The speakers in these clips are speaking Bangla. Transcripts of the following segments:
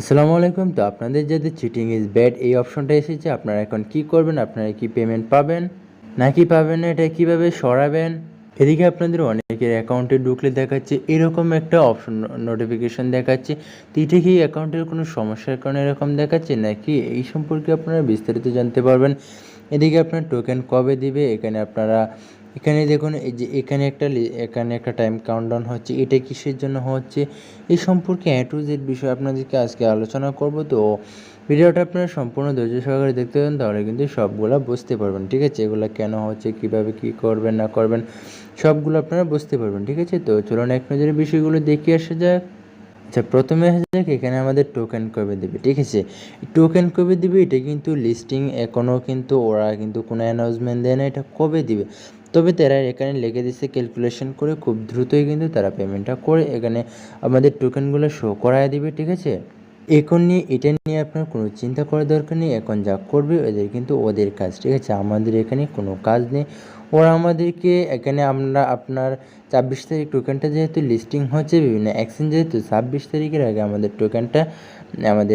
আসসালামু আলাইকুম। তো আপনাদের যাদের চিটিং ইজ ব্যাড এই অপশনটা এসেছে, আপনারা এখন কি করবেন? আপনারা কি পেমেন্ট পাবেন নাকি পাবেন না, এটা কিভাবে সরাবেন? এদিকে আপনাদের অনেকের অ্যাকাউন্টে ঢুকলে দেখাচ্ছে এরকম একটা অপশন, নোটিফিকেশন দেখাচ্ছে। তো এটা কি অ্যাকাউন্টের কোনো সমস্যার কারণে এরকম দেখাচ্ছে নাকি, এই সম্পর্কে আপনারা বিস্তারিত জানতে পারবেন। এদিকে আপনার টোকেন কবে দিবে, এখানে দেখুন, এই যে এখানে একটা টাইম কাউন্টডাউন হচ্ছে, এটা কিসের জন্য হচ্ছে, এই সম্পর্কে A to Z বিষয় আপনাদেরকে আজকে আলোচনা করব। তো ভিডিওটা আপনারা সম্পূর্ণ ধৈর্য সহকারে দেখতে পাবেন, তাহলে কিন্তু সবগুলা বুঝতে পারবেন। ঠিক আছে, এগুলো কেন হচ্ছে, কিভাবে কি করবেন না করবেন, সবগুলো আপনারা বুঝতে পারবেন। ঠিক আছে, তো চলুন এক নজরে বিষয়গুলো দেখে আসা যাক। আচ্ছা, প্রথমে আসা যাক এখানে আমাদের টোকেন কবে দেবে। ঠিক আছে, টোকেন কবে দিবে এটা কিন্তু লিস্টিং এখনও কিন্তু ওরা কিন্তু কোনো অ্যানাউন্সমেন্ট দেয় না এটা কবে দিবে। তবে তারা এখানে লিখে দিচ্ছে ক্যালকুলেশন করে খুব দ্রুতই কিন্তু তারা পেমেন্টটা করে এখানে আমাদের টোকেনগুলো শো করায় দিবে। ঠিক আছে, এটা নিয়ে আপনার কোনো চিন্তা করার দরকার নেই। এখন যা করবে ওদের কাজ। ঠিক আছে, আমাদের এখানে কোনো কাজ নেই। ওরা আমাদেরকে এখানে আপনার 26 তারিখ টোকেনটা যেহেতু লিস্টিং হচ্ছে বিভিন্ন এক্সচেঞ্জে, তো 26 তারিখের আগে আমাদের টোকেনটা আমাদের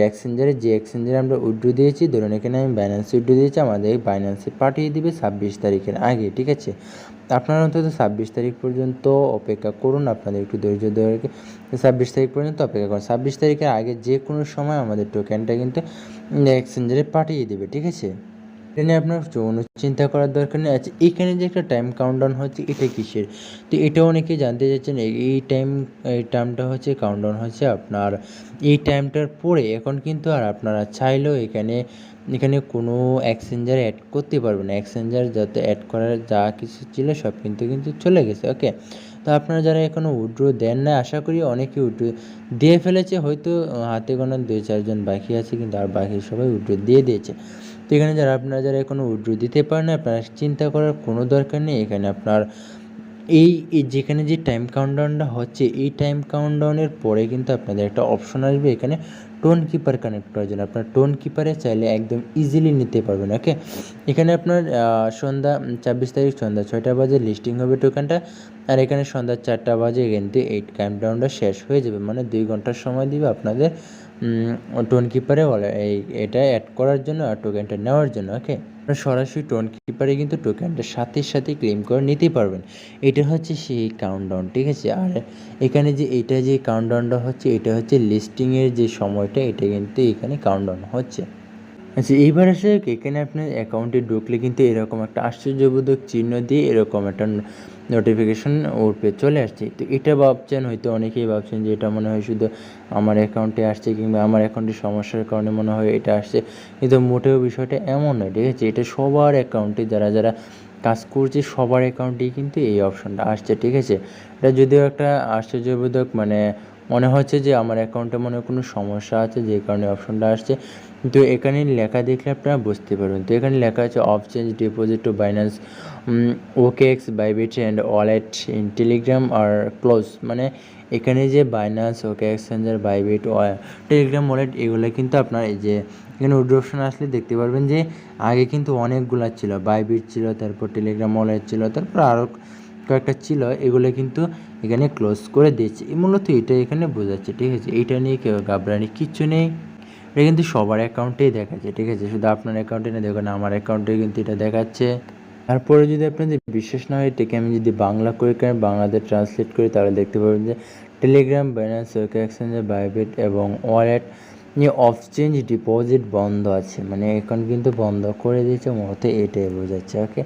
যে এক্সচেঞ্জারে আমরা উইথড্র দিয়েছি, ধরুন এখানে আমি বাইন্যান্সে উইথড্র দিয়েছি, আমাদের বাইন্যান্সে পাঠিয়ে দিবে 26 তারিখের আগে। ঠিক আছে, আপনারা অন্তত 26 তারিখ পর্যন্ত অপেক্ষা করুন, আপনাদের একটু ধৈর্য ধরে 26 তারিখ পর্যন্ত অপেক্ষা করুন। 26 তারিখের আগে যে কোনো সময় আমাদের টোকেনটা কিন্তু এক্সচেঞ্জারে পাঠিয়ে দেবে। ঠিক আছে, এটা নিয়ে আপনার কোনো চিন্তা করার দরকার নেই। আচ্ছা, এখানে যে একটা টাইম কাউন্টডাউন হচ্ছে এটা কিসের? তো এটা অনেকেই জানতে চাচ্ছেন। এই টাইমটা হচ্ছে কাউন্টডাউন হচ্ছে আপনার এই টাইমটার পরে। এখন কিন্তু আর আপনারা চাইলেও এখানে কোনো এক্সচেঞ্জার অ্যাড করতে পারবেন না। এক্সচেঞ্জার যাতে অ্যাড করার যা কিছু ছিল সব কিন্তু চলে গেছে। ওকে, তো আপনারা যারা এখনও উইথড্র দেন না, আশা করি অনেকেই উইথড্র দিয়ে ফেলেছে, হয়তো হাতে গোনা 2-4 জন বাকি আছে, কিন্তু আর বাকি সবাই উইথড্র দিয়ে দিয়েছে। তো এখানে আপনারা যারা এখনও উইথড্র দিতে পারেন না, আপনারা চিন্তা করার কোনো দরকার নেই। এখানে আপনার এই যেখানে যে টাইম কাউন্টডাউনটা হচ্ছে, এই টাইম কাউন্টডাউনের পরে কিন্তু আপনাদের একটা অপশন আসবে এখানে টোন কিপার কানেক্ট করার জন্য। আপনার টোন কিপারে চাইলে একদম ইজিলি নিতে পারবেন। ওকে, এখানে আপনার সন্ধ্যা 26 তারিখ সন্ধ্যা 6টা বাজে লিস্টিং হবে টোকেনটা, আর এখানে সন্ধ্যা 4টা বাজে কিন্তু এই কাউন্টডাউনটা শেষ হয়ে যাবে। মানে 2 ঘন্টার সময় দিবে আপনাদের টোন কিপারে এটা অ্যাড করার জন্য আর টোকেনটা নেওয়ার জন্য। ওকে, আপনারা সরাসরি টোন কিপারে কিন্তু টোকেনটা সাথে ক্লেম করে নিতে পারবেন। এটা হচ্ছে সেই কাউন্টডাউন। ঠিক আছে, আর এখানে যে কাউন্টডাউনটা হচ্ছে, এটা হচ্ছে লিস্টিংয়ের যে সময়টা, এটা কিন্তু এখানে কাউন্টডাউন হচ্ছে। আচ্ছা, এইবার আসে এখানে আপনার অ্যাকাউন্টে ঢুকলে কিন্তু এরকম একটা আশ্চর্যবোধক চিহ্ন দিয়ে এরকম একটা নোটিফিকেশন ওর চলে আসছে। তো এটা ভাবছেন, হয়তো অনেকেই ভাবছেন যে এটা মনে হয় শুধু আমার অ্যাকাউন্টে আসছে, কিংবা আমার অ্যাকাউন্টে সমস্যার কারণে মনে হয় এটা আসছে, কিন্তু মোটেও বিষয়টা এমন নয়। ঠিক আছে, এটা সবার অ্যাকাউন্টে যারা কাজ করছে সবার অ্যাকাউন্টেই কিন্তু এই অপশনটা আসছে। ঠিক আছে, এটা যদিও একটা আশ্চর্যবোধক, মনে হচ্ছে যে আমার অ্যাকাউন্টে মনে হয় কোনো সমস্যা আছে যে কারণে অপশনটা আসছে, তো এখানে লেখা দেখলে আপনারা বুঝতে পারবেন। তো এখানে লেখা আছে off change deposit to Binance OKX Bybit and wallet in Telegram আর ক্লোজ। মানে এখানে যে Binance OKX exchanger Bybit Telegram wallet, এগুলো কিন্তু আপনার এই যে এখানে উইথড্র অপশন আসলে দেখতে পারবেন যে আগে কিন্তু অনেকগুলো ছিল, বাইবিট ছিল, তারপর টেলিগ্রাম ওয়ালেট ছিল, তারপর আরও কয়েকটা ছিল, এগুলো কিন্তু এখানে ক্লোজ করে দিয়েছে। মূলত এটা এখানে বোঝাচ্ছে। ঠিক আছে, এইটা নিয়ে কেউ ঘাবড়ানি কিচ্ছু নেই, এটা কিন্তু সবার অ্যাকাউন্টেই দেখাচ্ছে। ঠিক আছে, শুধু আপনার অ্যাকাউন্টে না, দেখুন আমার অ্যাকাউন্টে কিন্তু এটা দেখাচ্ছে। তারপরে যদি আপনাদের বিশ্বাস না হয়, এটাকে আমি যদি বাংলা করে বাংলাতে ট্রান্সলেট করি, তাহলে দেখতে পাবেন যে টেলিগ্রাম, বাইন্যান্স এক্সচেঞ্জার, বাইবিট এবং ওয়ালেট নিয়ে অফ চেঞ্জ ডিপোজিট বন্ধ আছে, মানে এখন কিন্তু বন্ধ করে দিয়েছে, মূলত এটাই বোঝাচ্ছে। ওকে,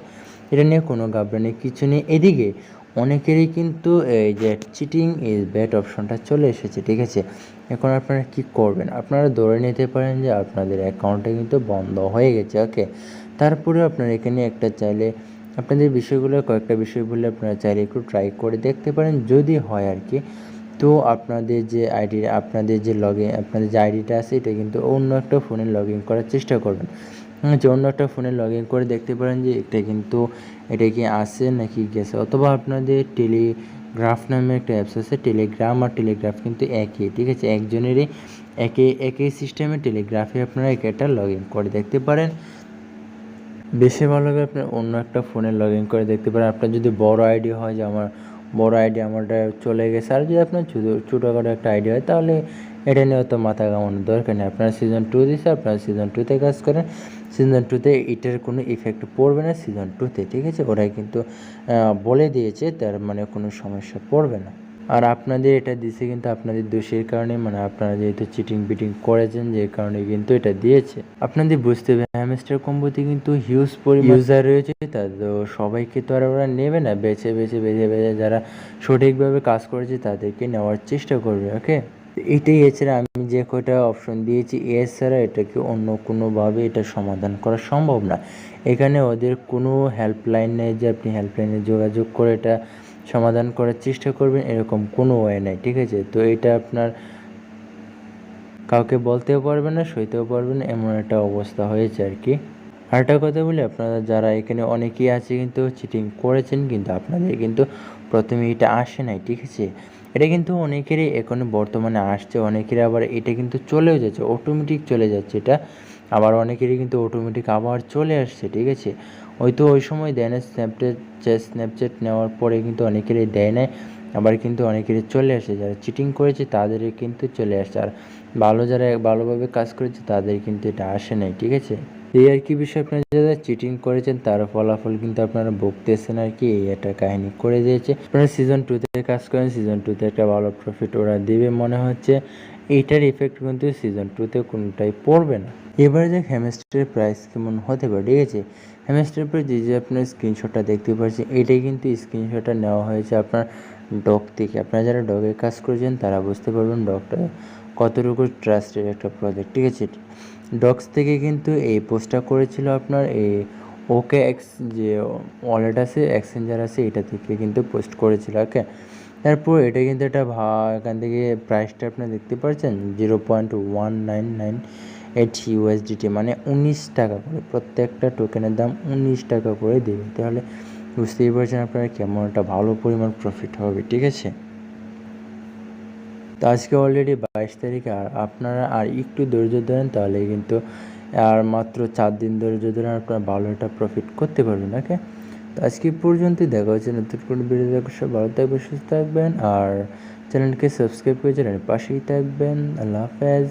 এটা নিয়ে কোনো ঘাবড়ানি কিছু নেই। এদিকে অনেকেরই কিন্তু এই যে চিটিং ইজ ব্যাড অপশনটা চলে এসেছে। ঠিক আছে, এখন আপনারা কি করবেন? আপনারা ধরে নিতে পারেন যে আপনাদের অ্যাকাউন্টটা কিন্তু বন্ধ হয়ে গেছে। ওকে, তারপরেও আপনারা এখানে চাইলে আপনাদের কয়েকটা বিষয় বলে আপনারা চাইলে একটু ট্রাই করে দেখতে পারেন, যদি হয় আর কি। তো আপনাদের যে আইডিটা আছে, এটা কিন্তু অন্য একটা ফোনে লগ ইন করার চেষ্টা করবেন। যে অন্য একটা ফোনে লগ ইন করে দেখতে পারেন যে এটা কি আসে নাকি গেছে, অথবা আপনাদের টেলিগ্রাফ নামে একটা অ্যাপস আছে। টেলিগ্রাম আর টেলিগ্রাফ কিন্তু একই। ঠিক আছে, একজনেরই একই সিস্টেমে টেলিগ্রাফে আপনারা একটা লগ ইন করে দেখতে পারেন। বেশি ভালো হবে আপনার অন্য একটা ফোনে লগ ইন করে দেখতে পারেন। আপনার যদি বড় আইডি হয়, যে আমার বড় আইডি আমারটা চলে গেছে, আর যদি আপনার ছোটোখাটো একটা আইডি হয়, তাহলে এটা নিয়ে অত মাথা ঘামানোর দরকার নেই। আপনারা সিজন 2 দিছে, আপনারা সিজন 2 তে কাজ করেন। সিজন 2 তে এটার কোনো ইফেক্ট পড়বে না সিজন 2 তে, ঠিক আছে? ওরাই কিন্তু বলে দিয়েছে, তার মানে কোনো সমস্যা পড়বে না। আর আপনাদের এটা দিছে কিন্তু আপনাদের দোষের কারণে, মানে আপনারা যেহেতু চিটিং বিটিং করেছেন, যে কারণে কিন্তু এটা দিয়েছে। আপনাদের বুঝতে হবে হ্যামস্টার কম্বোতে কিন্তু হিউজ পরিমাণ ইউজার রয়েছে, তো সবাইকে তো আর ওরা নেবে না। বেছে বেছে যারা সঠিকভাবে কাজ করেছে তাদেরকে নেওয়ার চেষ্টা করবে, ওকে? এটাই। এছাড়া আমি যে কয়টা অপশন দিয়েছি, এছাড়া এটাকে অন্য কোনোভাবে এটা সমাধান করা সম্ভব না। এখানে ওদের কোনো হেল্পলাইন নেই যে আপনি হেল্পলাইনে যোগাযোগ করে এটা সমাধান করার চেষ্টা করবেন, এরকম কোনো ওয়ে নেই, ঠিক আছে? তো এটা আপনার কাউকে বলতেও পারবেন না, সইতেও পারবেন না, এমন একটা অবস্থা হয়েছে আর কি। আরেকটা কথা বলি, আপনারা যারা এখানে অনেকেই আছে কিন্তু চিটিং করেছেন, কিন্তু আপনাদের কিন্তু প্রথমে এটা আসে নাই, ঠিক আছে? এটা কিন্তু অনেকেরই এখন বর্তমানে আসছে, অনেকেরই আবার এটা কিন্তু চলেও যাচ্ছে, অটোমেটিক চলে যাচ্ছে এটা। আবার অনেকেরই কিন্তু অটোমেটিক আবার চলে আসছে, ঠিক আছে? হয়তো ওই সময় দেয় না, স্ন্যাপচ্যাট নেওয়ার পরে কিন্তু অনেকেরই দেয় নাই, আবার কিন্তু অনেকেরই চলে আসে। যারা চিটিং করেছে তাদেরই কিন্তু চলে আসছে, আর যারা ভালোভাবে কাজ করেছে তাদের কিন্তু এটা আসে নাই, ঠিক আছে? এই আর কি বিষয়, আপনারা যারা চিটিং করেছেন তার ফলাফল কিন্তু আপনারা ভুগতেছেন আর কি, এই একটা কাহিনী করে দিয়েছে। আপনারা সিজন 2 তে কাজ করেন, সিজন 2 তে একটা ভালো প্রফিট ওরা দেবে মনে হচ্ছে। এইটার ইফেক্ট কিন্তু সিজন 2 তে কোনোটাই পড়বে না। এবারে দেখ হ্যামস্টারের প্রাইস কেমন হতে পারে, ঠিক আছে? হ্যামস্টারের প্রাইস যে আপনার স্ক্রিনশটটা দেখতে পাচ্ছেন, এটাই কিন্তু স্ক্রিনশটটা নেওয়া হয়েছে আপনার ডগ থেকে। আপনারা যারা ডগে কাজ করেছেন তারা বুঝতে পারবেন ডগটা কতটুকু ট্রাস্টেড একটা প্রজেক্ট, ঠিক আছে? ডক্স থেকে কিন্তু এই পোস্টটা করেছিল আপনার এই ওকে এক্স যে ওয়ালেট আছে, এক্সচেঞ্জার আছে, এটা থেকে কিন্তু পোস্ট করেছিল, ওকে? তারপর এটা কিন্তু এখান থেকে প্রাইসটা আপনারা দেখতে পাচ্ছেন 0.1998 USDT, মানে 19 টাকা করে। প্রত্যেকটা টোকেনের দাম 19 টাকা করে দেবে, তাহলে বুঝতেই পারছেন আপনারা কেমন একটা ভালো পরিমাণ প্রফিট হবে, ঠিক আছে? তো আজকে অলরেডি 22 তারিখ, আর আপনারা আর একটু ধৈর্য ধরেন, তাহলে কিন্তু আর মাত্র 4 দিন ধৈর্য ধরে আপনারা ভালো একটা প্রফিট করতে পারবেন, ওকে? তো আজকে পর্যন্তই, দেখা হচ্ছে নতুন কোনো ভিডিও। সব ভালো থাকবেন, সুস্থ থাকবেন, আর চ্যানেলকে সাবস্ক্রাইব করে চ্যানেলের পাশেই থাকবেন। আল্লাহ হাফেজ।